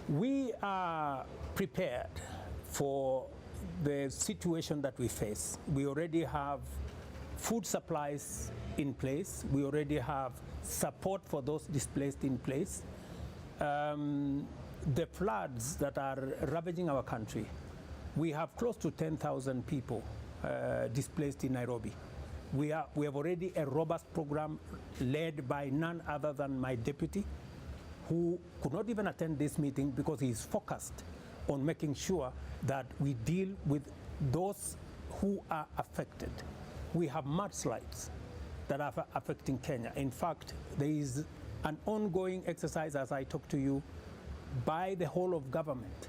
We are prepared for the situation that we face. We already have food supplies in place. We already have support for those displaced in place. The floods that are ravaging our country, we have close to 10,000 people displaced in Nairobi. We have already a robust program led by none other than my deputy, who could not even attend this meeting because he is focused on making sure that we deal with those who are affected. We have mudslides that are affecting Kenya. In fact, there is an ongoing exercise as I talk to you by the whole of government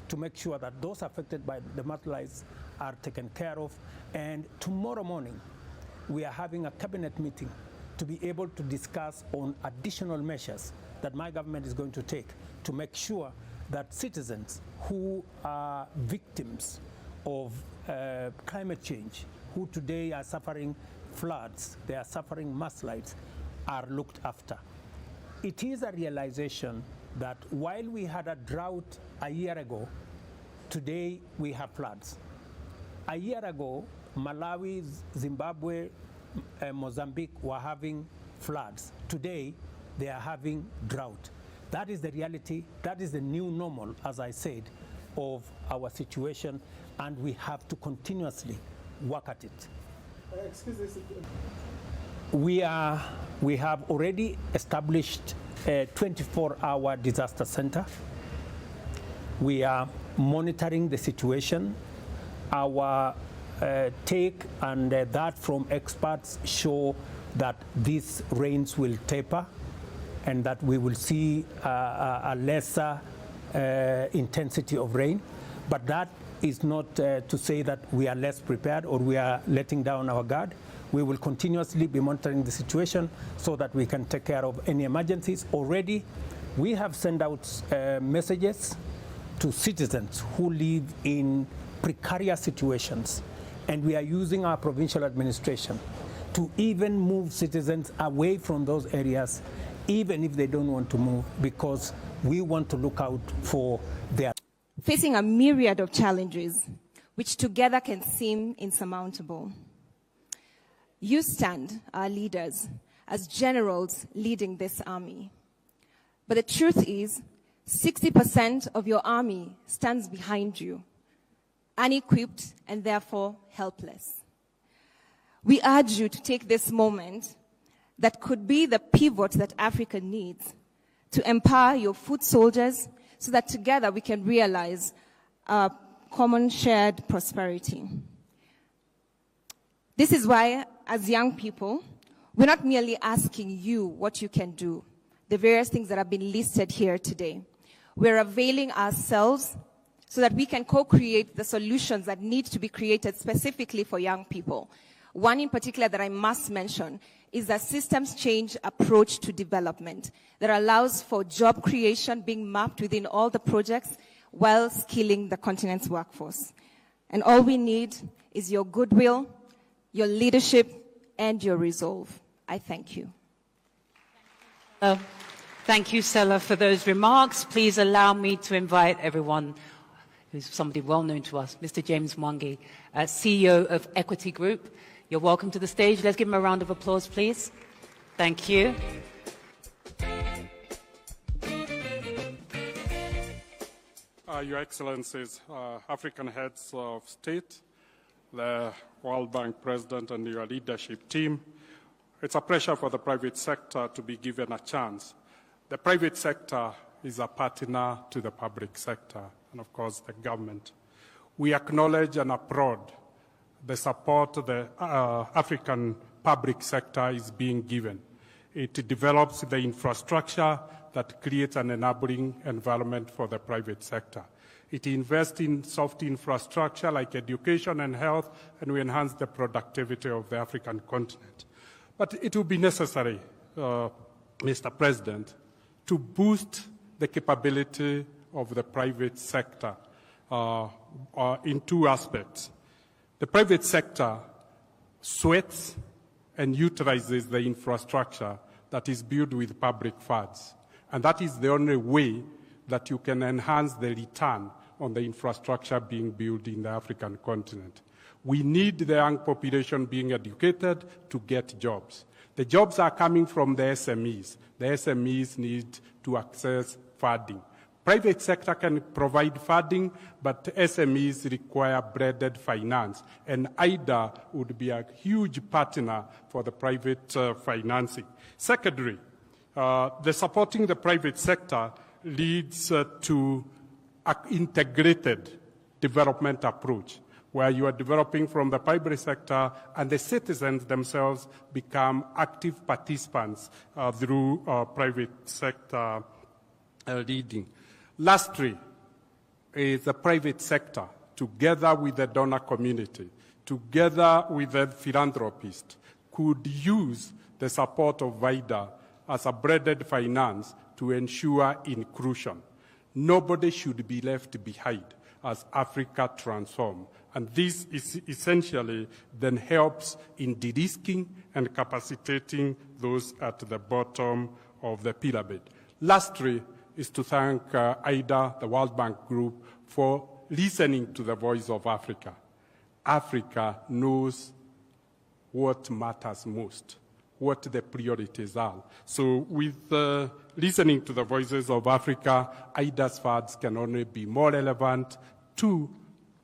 to make sure that those affected by the mudslides are taken care of. And tomorrow morning, we are having a cabinet meeting to be able to discuss on additional measures that my government is going to take to make sure that citizens who are victims of climate change, who today are suffering floods, they are suffering mudslides, are looked after. It is a realization that while we had a drought a year ago, today we have floods. A year ago, Malawi, Zimbabwe, Mozambique were having floods. Today, they are having drought. That is the reality. That is the new normal, as I said, of our situation, and we have to continuously work at it. Excuse me. We have already established a 24-hour disaster center. We are monitoring the situation. Our take and that from experts show that these rains will taper and that we will see a lesser intensity of rain. But that is not to say that we are less prepared or we are letting down our guard. We will continuously be monitoring the situation so that we can take care of any emergencies. Already, we have sent out messages to citizens who live in precarious situations, and we are using our provincial administration to even move citizens away from those areas, even if they don't want to move, because we want to look out for their... Facing a myriad of challenges, which together can seem insurmountable. You stand, our leaders, as generals leading this army. But the truth is, 60% of your army stands behind you, unequipped and therefore helpless. We urge you to take this moment that could be the pivot that Africa needs to empower your foot soldiers so that together we can realize our common shared prosperity. This is why, as young people, we're not merely asking you what you can do, the various things that have been listed here today. We're availing ourselves so that we can co-create the solutions that need to be created specifically for young people. One in particular that I must mention is a systems change approach to development that allows for job creation being mapped within all the projects while skilling the continent's workforce. And all we need is your goodwill, your leadership, and your resolve. I thank you. Thank you, Stella, for those remarks. Please allow me to invite everyone who's somebody well known to us, Mr. James Mwangi, CEO of Equity Group. You're welcome to the stage. Let's give him a round of applause, please. Thank you. Your Excellencies, African heads of state, the World Bank President and your leadership team, it's a pleasure for the private sector to be given a chance. The private sector is a partner to the public sector and, of course, the government. We acknowledge and applaud the support the African public sector is being given. It develops the infrastructure that creates an enabling environment for the private sector. It invests in soft infrastructure like education and health, and we enhance the productivity of the African continent. But it will be necessary, Mr. President, to boost the capability of the private sector in two aspects. The private sector sweats and utilizes the infrastructure that is built with public funds. And that is the only way that you can enhance the return on the infrastructure being built in the African continent. We need the young population being educated to get jobs. The jobs are coming from the SMEs. The SMEs need to access funding. Private sector can provide funding, but SMEs require blended finance, and IDA would be a huge partner for the private financing. Secondly, the supporting the private sector leads to an integrated development approach, where you are developing from the private sector and the citizens themselves become active participants through private sector leading. Lastly, is the private sector, together with the donor community, together with the philanthropist, could use the support of VIDA as a blended finance to ensure inclusion. Nobody should be left behind as Africa transforms. And this is essentially then helps in de-risking and capacitating those at the bottom of the pyramid. Lastly, is to thank IDA, the World Bank Group, for listening to the voice of Africa. Africa knows what matters most, what the priorities are. So with listening to the voices of Africa, IDA's funds can only be more relevant to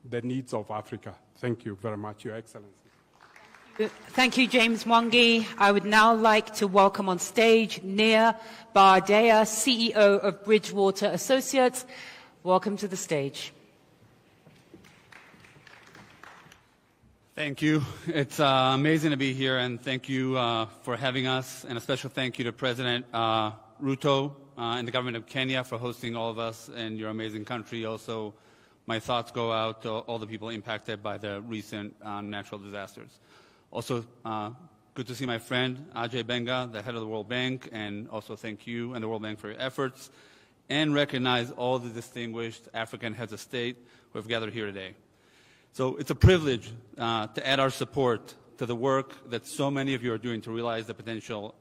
the needs of Africa. Thank you very much, Your Excellency. Thank you, James Mwangi. I would now like to welcome on stage Nia Bardea, CEO of Bridgewater Associates. Welcome to the stage. Thank you. It's amazing to be here, and thank you for having us. And a special thank you to President Ruto and the government of Kenya for hosting all of us in your amazing country. Also, my thoughts go out to all the people impacted by the recent natural disasters. Also, good to see my friend Ajay Benga, the head of the World Bank, and also thank you and the World Bank for your efforts, and recognize all the distinguished African heads of state who have gathered here today. So it's a privilege to add our support to the work that so many of you are doing to realize the potential